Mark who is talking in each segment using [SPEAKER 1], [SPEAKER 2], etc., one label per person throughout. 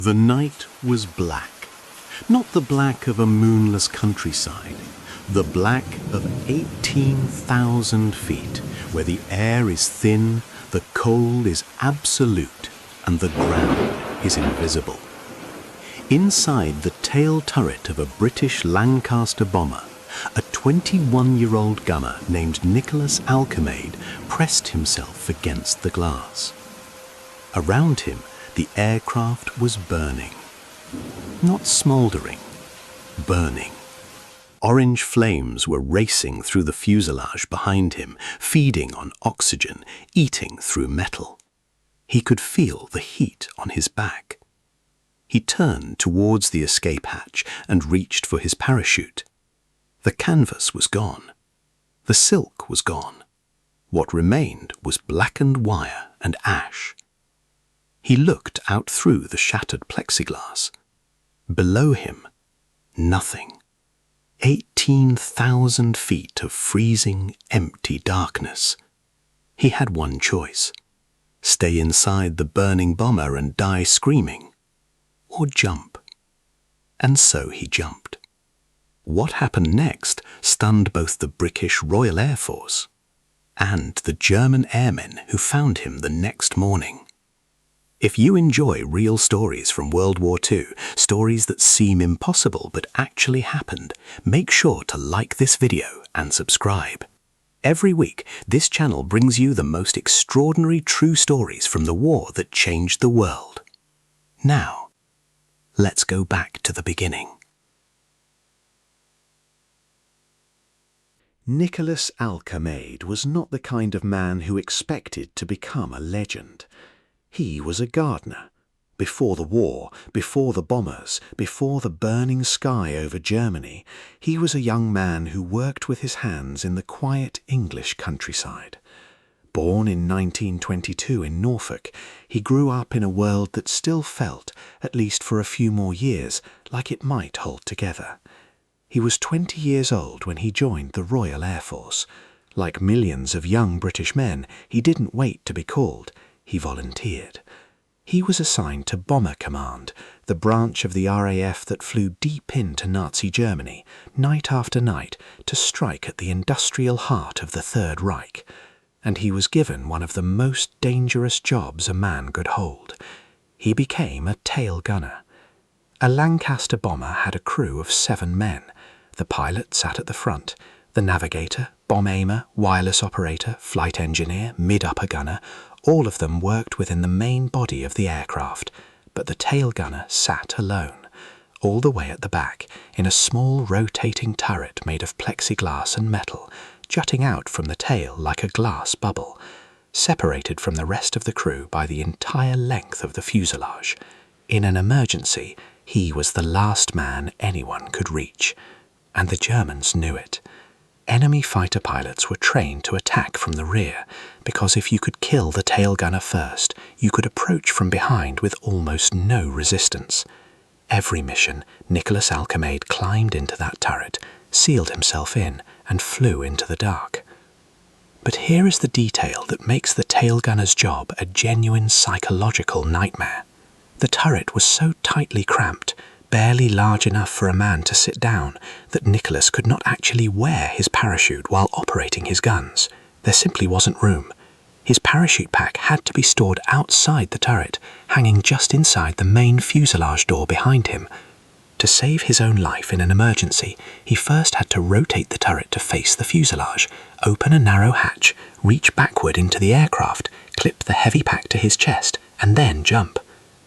[SPEAKER 1] The night was black, not the black of a moonless countryside, the black of 18,000 feet, where the air is thin, the cold is absolute, and the ground is invisible. Inside the tail turret of a British Lancaster bomber, a 21-year-old gunner named Nicholas Alkemade pressed himself against the glass. Around him, the aircraft was burning. Not smouldering, burning. Orange flames were racing through the fuselage behind him, feeding on oxygen, eating through metal. He could feel the heat on his back. He turned towards the escape hatch and reached for his parachute. The canvas was gone. The silk was gone. What remained was blackened wire and ash. He looked out through the shattered plexiglass. Below him, nothing. 18,000 feet of freezing, empty darkness. He had one choice: stay inside the burning bomber and die screaming, or jump. And so he jumped. What happened next stunned both the British Royal Air Force and the German airmen who found him the next morning. If you enjoy real stories from World War II, stories that seem impossible but actually happened, make sure to like this video and subscribe. Every week, this channel brings you the most extraordinary true stories from the war that changed the world. Now, let's go back to the beginning.
[SPEAKER 2] Nicholas Alkemade was not the kind of man who expected to become a legend. He was a gardener. Before the war, before the bombers, before the burning sky over Germany, he was a young man who worked with his hands in the quiet English countryside. Born in 1922 in Norfolk, he grew up in a world that still felt, at least for a few more years, like it might hold together. He was 20 years old when he joined the Royal Air Force. Like millions of young British men, he didn't wait to be called. He volunteered. He was assigned to Bomber Command, the branch of the RAF that flew deep into Nazi Germany, night after night, to strike at the industrial heart of the Third Reich. And he was given one of the most dangerous jobs a man could hold. He became a tail gunner. A Lancaster bomber had a crew of 7 men. The pilot sat at the front. The navigator, bomb aimer, wireless operator, flight engineer, mid-upper gunner, all of them worked within the main body of the aircraft, but the tail gunner sat alone, all the way at the back, in a small rotating turret made of plexiglass and metal, jutting out from the tail like a glass bubble, separated from the rest of the crew by the entire length of the fuselage. In an emergency, he was the last man anyone could reach, and the Germans knew it. Enemy fighter pilots were trained to attack from the rear, because if you could kill the tail gunner first, you could approach from behind with almost no resistance. Every mission, Nicholas Alkemade climbed into that turret, sealed himself in, and flew into the dark. But here is the detail that makes the tail gunner's job a genuine psychological nightmare. The turret was so tightly cramped, barely large enough for a man to sit down, that Nicholas could not actually wear his parachute while operating his guns. There simply wasn't room. His parachute pack had to be stored outside the turret, hanging just inside the main fuselage door behind him. To save his own life in an emergency, he first had to rotate the turret to face the fuselage, open a narrow hatch, reach backward into the aircraft, clip the heavy pack to his chest, and then jump.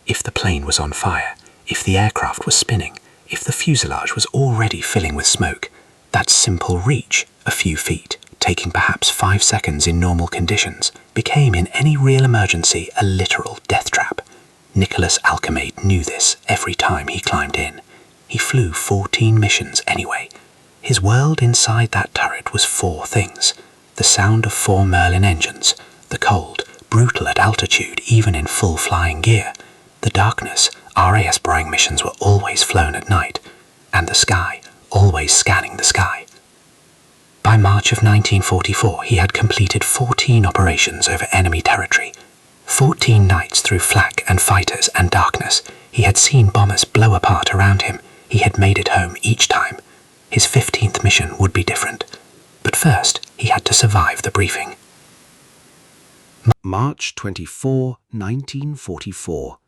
[SPEAKER 2] If the plane was on fire, if the aircraft was spinning, if the fuselage was already filling with smoke, that simple reach, a few feet, taking perhaps 5 seconds in normal conditions, became in any real emergency a literal death trap. Nicholas Alkemade knew this every time he climbed in. He flew 14 missions anyway. His world inside that turret was 4 things: the sound of 4 Merlin engines, the cold, brutal at altitude even in full flying gear, the darkness, RAS boring missions were always flown at night, and the sky, always scanning the sky. By March of 1944, he had completed 14 operations over enemy territory. 14 nights through flak and fighters and darkness,
[SPEAKER 3] He had seen bombers blow apart around him. He had made it home each time. His 15th mission would be different. But first, he had to survive the briefing.
[SPEAKER 2] March 24, 1944.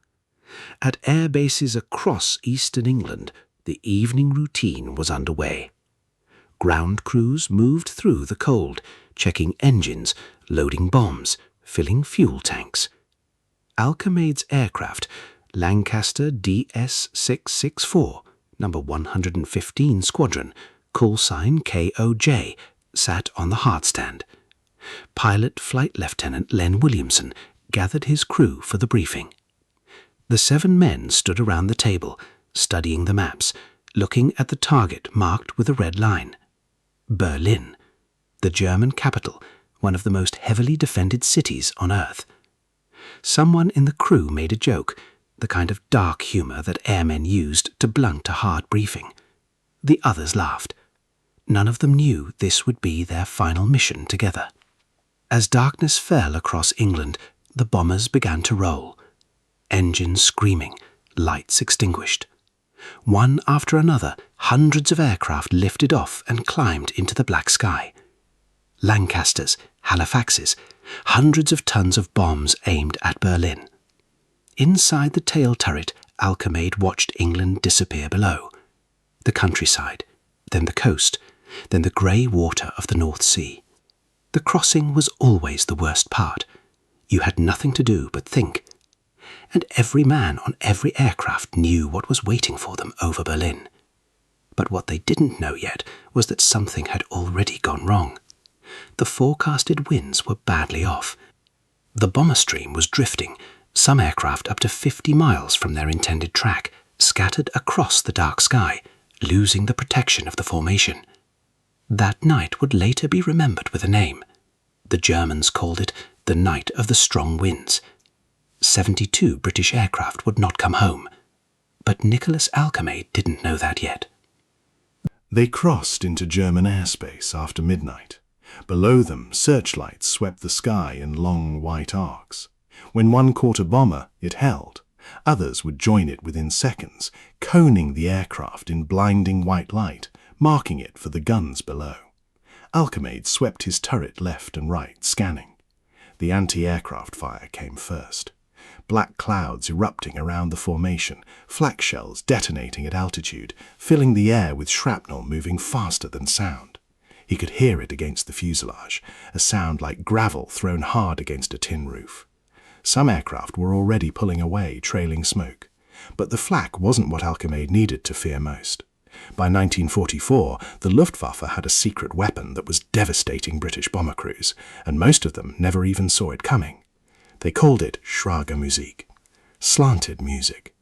[SPEAKER 2] At air bases across eastern England, the evening routine was underway. Ground crews moved through the cold, checking engines, loading bombs, filling fuel tanks. Alkemade's aircraft, Lancaster DS-664, number 115 Squadron, call sign KOJ, sat on the hardstand. Pilot Flight Lieutenant Len Williamson gathered his crew for the briefing. The 7 men stood around the table, studying the maps, looking at the target marked with a red line. Berlin, the German capital, one of the most heavily defended cities on Earth. Someone in the crew made a joke, the kind of dark humor that airmen used to blunt a hard briefing. The others laughed. None of them knew this would be their final mission together. As darkness fell across England, the bombers began to roll. Engines screaming, lights extinguished. One after another, hundreds of aircraft lifted off and climbed into the black sky. Lancasters, Halifaxes, hundreds of tons of bombs aimed at Berlin. Inside the tail turret, Alkemade watched England disappear below. The countryside, then the coast, then the grey water of the North Sea. The crossing was always the worst part. You had nothing to do but think. And every man on every aircraft knew what was waiting for them over Berlin. But what they didn't know yet was that something had already gone wrong. The forecasted winds were badly off. The bomber stream was drifting, some aircraft up to 50 miles from their intended track, scattered across the dark sky, losing the protection of the formation. That night would later be remembered with a name. The Germans called it the Night of the Strong Winds. 72 British aircraft would not come home. But Nicholas Alkemade didn't know that yet.
[SPEAKER 1] They crossed into German airspace after midnight. Below them, searchlights swept the sky in long white arcs. When one caught a bomber, it held. Others would join it within seconds, coning the aircraft in blinding white light, marking it for the guns below. Alkemade swept his turret left and right, scanning. The anti-aircraft fire came first. Black clouds erupting around the formation, flak shells detonating at altitude, filling the air with shrapnel moving faster than sound. He could hear it against the fuselage, a sound like gravel thrown hard against a tin roof. Some aircraft were already pulling away, trailing smoke. But the flak wasn't what Alkemade needed to fear most. By 1944, the Luftwaffe had a secret weapon that was devastating British bomber crews, and most of them never even saw it coming. They called it Schragermusik, slanted music.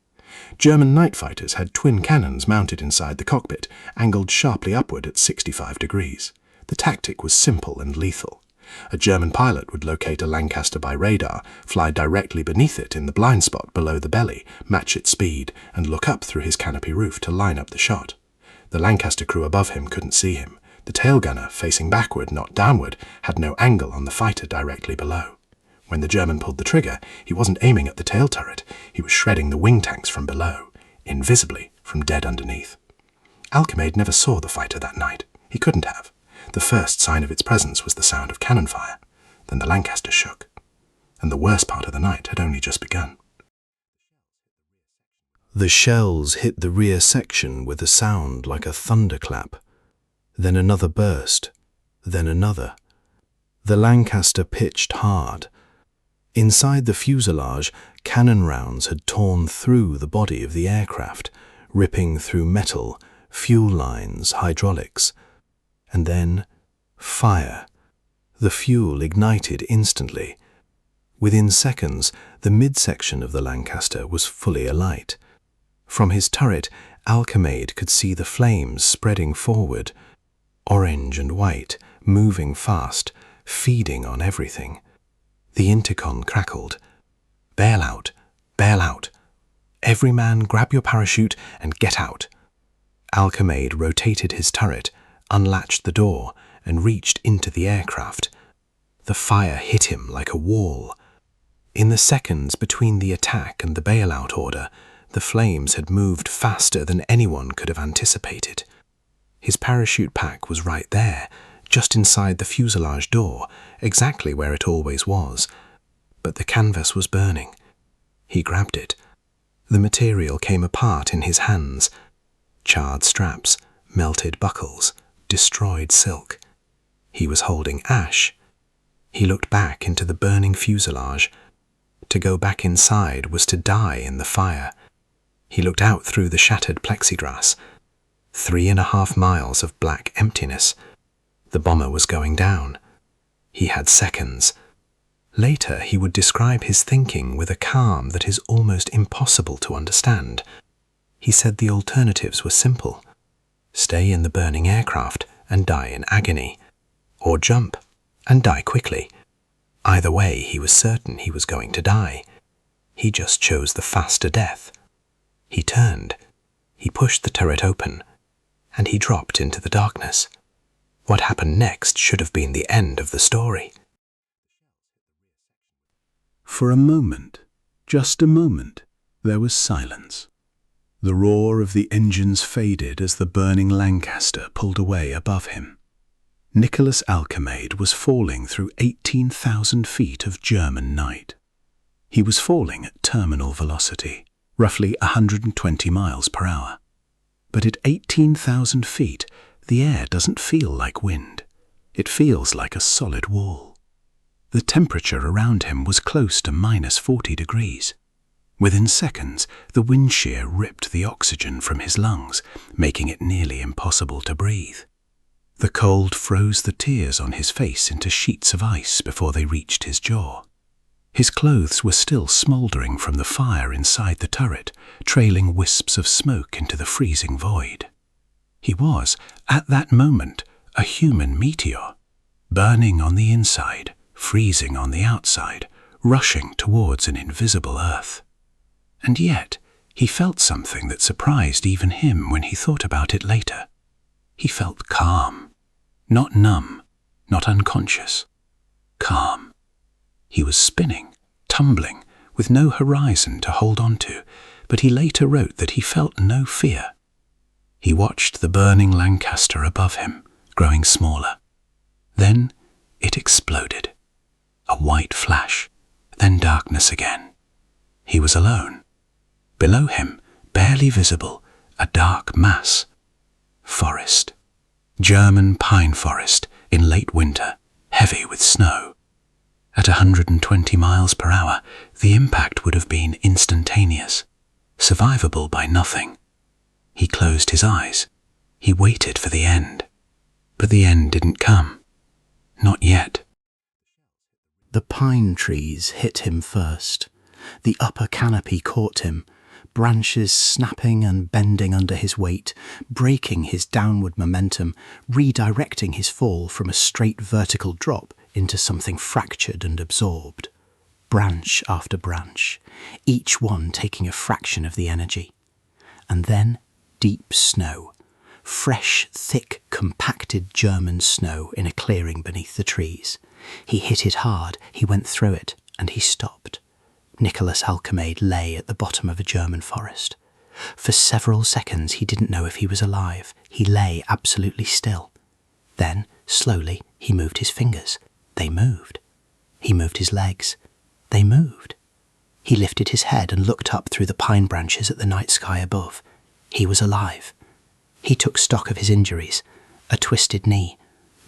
[SPEAKER 1] German night fighters had twin cannons mounted inside the cockpit, angled sharply upward at 65 degrees. The tactic was simple and lethal. A German pilot would locate a Lancaster by radar, fly directly beneath it in the blind spot below the belly, match its speed, and look up through his canopy roof to line up the shot. The Lancaster crew above him couldn't see him. The tail gunner, facing backward, not downward, had no angle on the fighter directly below. When the German pulled the trigger, he wasn't aiming at the tail turret, he was shredding the wing tanks from below, invisibly from dead underneath. Alkemade never saw the fighter that night. He couldn't have. The first sign of its presence was the sound of cannon fire. Then the Lancaster shook. And the worst part of the night had only just begun.
[SPEAKER 2] The shells hit the rear section with a sound like a thunderclap. Then another burst. Then another. The Lancaster pitched hard. Inside the fuselage, cannon rounds had torn through the body of the aircraft, ripping through metal, fuel lines, hydraulics. And then, fire. The fuel ignited instantly. Within seconds, the midsection of the Lancaster was fully alight. From his turret, Alkemade could see the flames spreading forward, orange and white, moving fast, feeding on everything. The intercom crackled. "Bail out! Bail out! Every man grab your parachute and get out!" Alkemade rotated his turret, unlatched the door, and reached into the aircraft. The fire hit him like a wall. In the seconds between the attack and the bailout order,
[SPEAKER 3] The flames had moved faster than anyone could have anticipated. His parachute pack was right there, just inside the fuselage door, exactly where it always was. But the canvas was burning. He grabbed it. The material came apart in his hands. Charred straps, melted buckles, destroyed silk. He was holding ash. He looked back into the burning fuselage. To go back inside was to die in the fire. He looked out through the shattered plexiglass. 3.5 miles of black emptiness. The bomber was going down. He had seconds. Later he would describe his thinking with a calm that is almost impossible to understand. He said the alternatives were simple. Stay in the burning aircraft and die in agony, or jump and die quickly. Either way, he was certain he was going to die. He just chose the faster death. He turned. He pushed the turret open, and he dropped into the darkness. What happened next should have been the end of the story.
[SPEAKER 1] For a moment, just a moment, there was silence. The roar of the engines faded as the burning Lancaster pulled away above him. Nicholas Alkemade was falling through 18,000 feet of German night. He was falling at terminal velocity, roughly 120 miles per hour. But at 18,000 feet, the air doesn't feel like wind. It feels like a solid wall. The temperature around him was close to -40 degrees. Within seconds, the wind shear ripped the oxygen from his lungs, making it nearly impossible to breathe. The cold froze the tears on his face into sheets of ice before they reached his jaw. His clothes were still smouldering from the fire inside the turret, trailing wisps of smoke into the freezing void. He was, at that moment, a human meteor, burning on the inside, freezing on the outside, rushing towards an invisible Earth. And yet, he felt something that surprised even him when he thought about it later. He felt calm. Not numb, not unconscious. Calm. He was spinning, tumbling, with no horizon to hold on to, but he later wrote that he felt no fear. He watched the burning Lancaster above him, growing smaller. Then it exploded. A white flash, then darkness again. He was alone. Below him, barely visible, a dark mass. Forest. German pine forest in late winter, heavy with snow. At 120 miles per hour, the impact would have been instantaneous, survivable by nothing. He closed his eyes. He waited for the end. But the end didn't come. Not yet.
[SPEAKER 3] The pine trees hit him first. The upper canopy caught him, branches snapping and bending under his weight, breaking his downward momentum, redirecting his fall from a straight vertical drop into something fractured and absorbed. Branch after branch, each one taking a fraction of the energy. And then deep snow, fresh, thick, compacted German snow in a clearing beneath the trees. He hit it hard, he went through it, and he stopped. Nicholas Alkemade lay at the bottom of a German forest. For several seconds he didn't know if he was alive. He lay absolutely still. Then, slowly, he moved his fingers. They moved. He moved his legs. They moved. He lifted his head and looked up through the pine branches at the night sky above. He was alive. He took stock of his injuries. A twisted knee,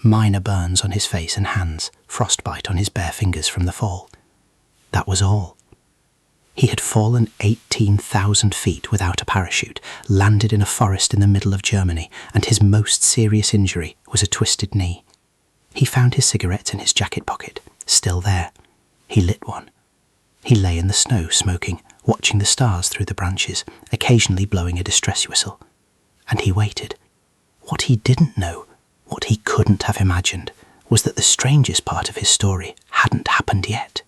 [SPEAKER 3] minor burns on his face and hands, frostbite on his bare fingers from the fall. That was all. He had fallen 18,000 feet without a parachute, landed in a forest in the middle of Germany, and his most serious injury was a twisted knee. He found his cigarettes in his jacket pocket, still there. He lit one. He lay in the snow, smoking, watching the stars through the branches, occasionally blowing a distress whistle. And he waited. What he didn't know, what he couldn't have imagined, was that the strangest part of his story hadn't happened yet.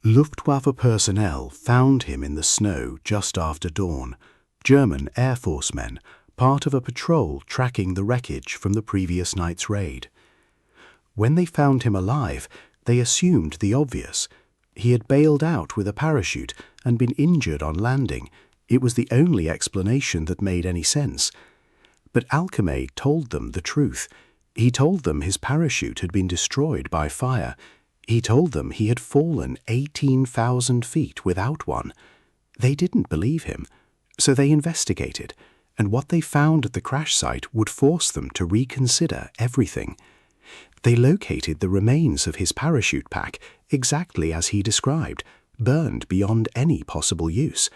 [SPEAKER 2] Luftwaffe personnel found him in the snow just after dawn, German Air Force men, part of a patrol tracking the wreckage from the previous night's raid. When they found him alive, they assumed the obvious.
[SPEAKER 3] He had bailed out with a parachute and been injured on landing. It was the only explanation that made any sense. But Alkemade told them the truth. He told them his parachute had been destroyed by fire. He told them he had fallen 18,000 feet without one. They didn't believe him, so they investigated, and what they found at the crash site would force them to reconsider everything. They located the remains of his parachute pack exactly as he described, burned beyond any possible use.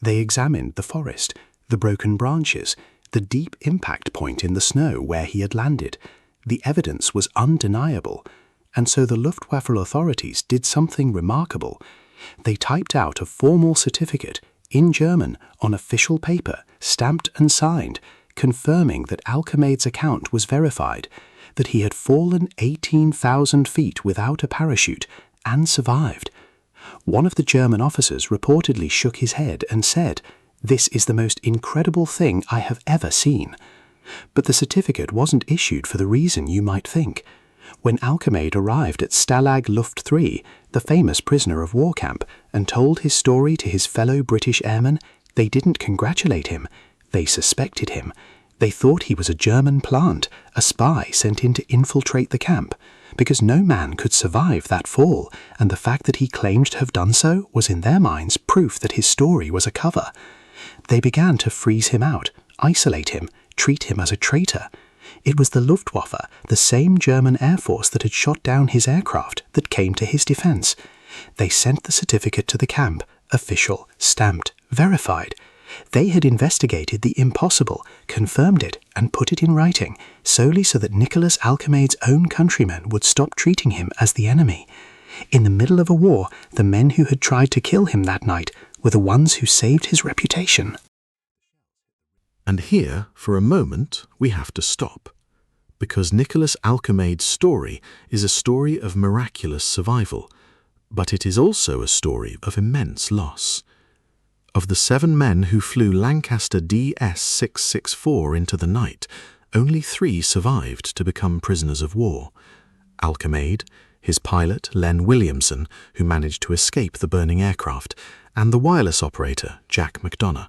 [SPEAKER 3] They examined the forest, the broken branches, the deep impact point in the snow where he had landed. The evidence was undeniable, and so the Luftwaffe authorities did something remarkable. They typed out a formal certificate in German on official paper, stamped and signed, confirming that Alkemade's account was verified, that he had fallen 18,000 feet without a parachute and survived. One of the German officers reportedly shook his head and said, "This is the most incredible thing I have ever seen." But the certificate wasn't issued for the reason you might think. When Alkemade arrived at Stalag Luft 3, the famous prisoner of war camp, and told his story to his fellow British airmen, they didn't congratulate him. They suspected him. They thought he was a German plant, a spy sent in to infiltrate the camp, because no man could survive that fall, and the fact that he claimed to have done so was in their minds proof that his story was a cover. They began to freeze him out, isolate him, treat him as a traitor. It was the Luftwaffe, the same German Air Force that had shot down his aircraft, that came to his defense. They sent the certificate to the camp, official, stamped, verified. They had investigated the impossible, confirmed it, and put it in writing, solely so that Nicholas Alkemade's own countrymen would stop treating him as the enemy. In the middle of a war, the men who had tried to kill him that night were the ones who saved his reputation.
[SPEAKER 2] And here, for a moment, we have to stop, because Nicholas Alkemade's story is a story of miraculous survival, but it is also a story of immense loss. Of the 7 men who flew Lancaster DS-664 into the night, only 3 survived to become prisoners of war. Alkemade, his pilot Len Williamson, who managed to escape the burning aircraft, and the wireless operator Jack McDonough.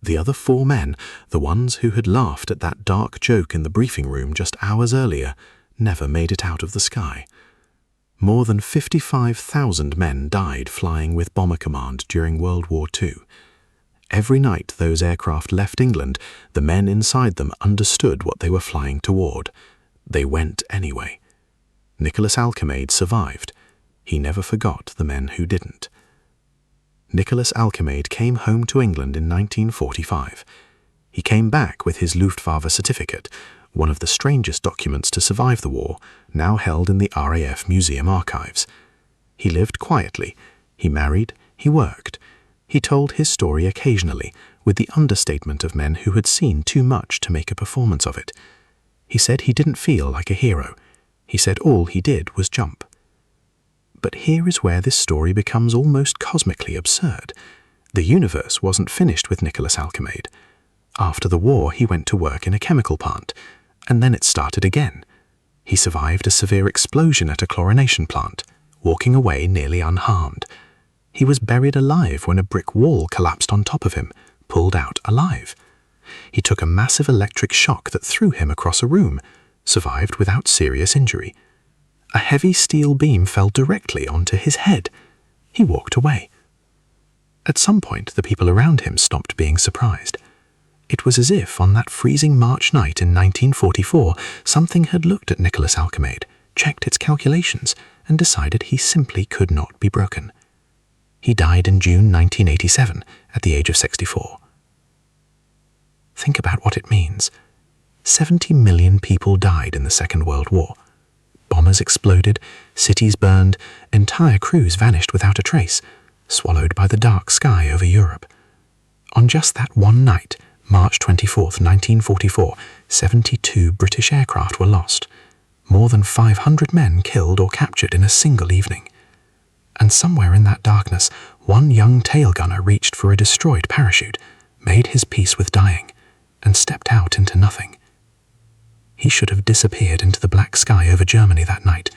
[SPEAKER 2] The other 4 men, the ones who had laughed at that dark joke in the briefing room just hours earlier, never made it out of the sky. More than 55,000 men died flying with Bomber Command during World War II. Every night those aircraft left England, the men inside them understood what they were flying toward. They went anyway. Nicholas Alkemade survived. He never forgot the men who didn't. Nicholas Alkemade came home to England in 1945. He came back with his Luftwaffe certificate, one of the strangest documents to survive the war, now held in the RAF Museum archives. He lived quietly. He married. He worked. He told his story occasionally, with the understatement of men who had seen too much to make a performance of it. He said he didn't feel like a hero. He said all he did was jump. But here is where this story becomes almost cosmically absurd. The universe wasn't finished with Nicholas Alkemade. After the war, he went to work in a chemical plant, and then it started again. He survived a severe explosion at a chlorination plant, walking away nearly unharmed. He was buried alive when a brick wall collapsed on top of him, pulled out alive. He took a massive electric shock that threw him across a room, survived without serious injury. A heavy steel beam fell directly onto his head. He walked away. At some point, the people around him stopped being surprised. It was as if, on that freezing March night in 1944, something had looked at Nicholas Alkemade, checked its calculations, and decided he simply could not be broken. He died in June 1987, at the age of 64. Think about what it means. 70 million people died in the Second World War. Bombers exploded, cities burned, entire crews vanished without a trace, swallowed by the dark sky over Europe. On just that one night, March 24th, 1944, 72 British aircraft were lost, more than 500 men killed or captured in a single evening. And somewhere in that darkness, one young tail gunner reached for a destroyed parachute, made his peace with dying, and stepped out into nothing. He should have disappeared into the black sky over Germany that night.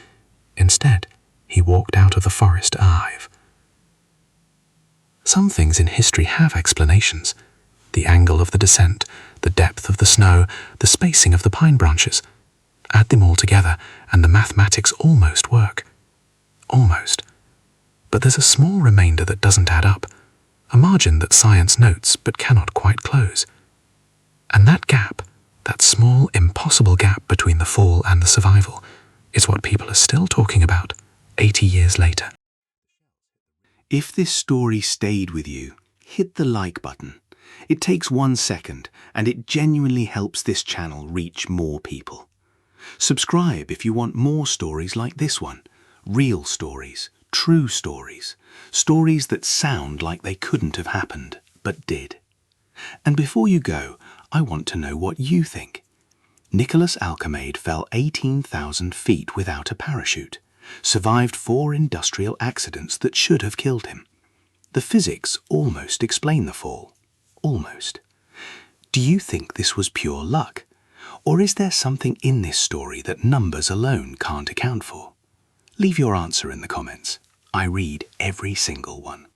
[SPEAKER 2] Instead,
[SPEAKER 3] he walked out of the forest alive. Some things in history have explanations. The angle of the descent, the depth of the snow, the spacing of the pine branches. Add them all together and the mathematics almost work. Almost. But there's a small remainder that doesn't add up, a margin that science notes but cannot quite close. And that gap, that small, impossible gap between the fall and the survival, is what people are still talking about 80 years later.
[SPEAKER 1] If this story stayed with you, hit the like button. It takes 1 second, and it genuinely helps this channel reach more people. Subscribe if you want more stories like this one. Real stories, true stories, stories that sound like they couldn't have happened, but did. And before you go, I want to know what you think. Nicholas Alkemade fell 18,000 feet without a parachute, survived 4 industrial accidents that should have killed him. The physics almost explain the fall. Almost. Do you think this was pure luck? Or is there something in this story that numbers alone can't account for? Leave your answer in the comments. I read every single one.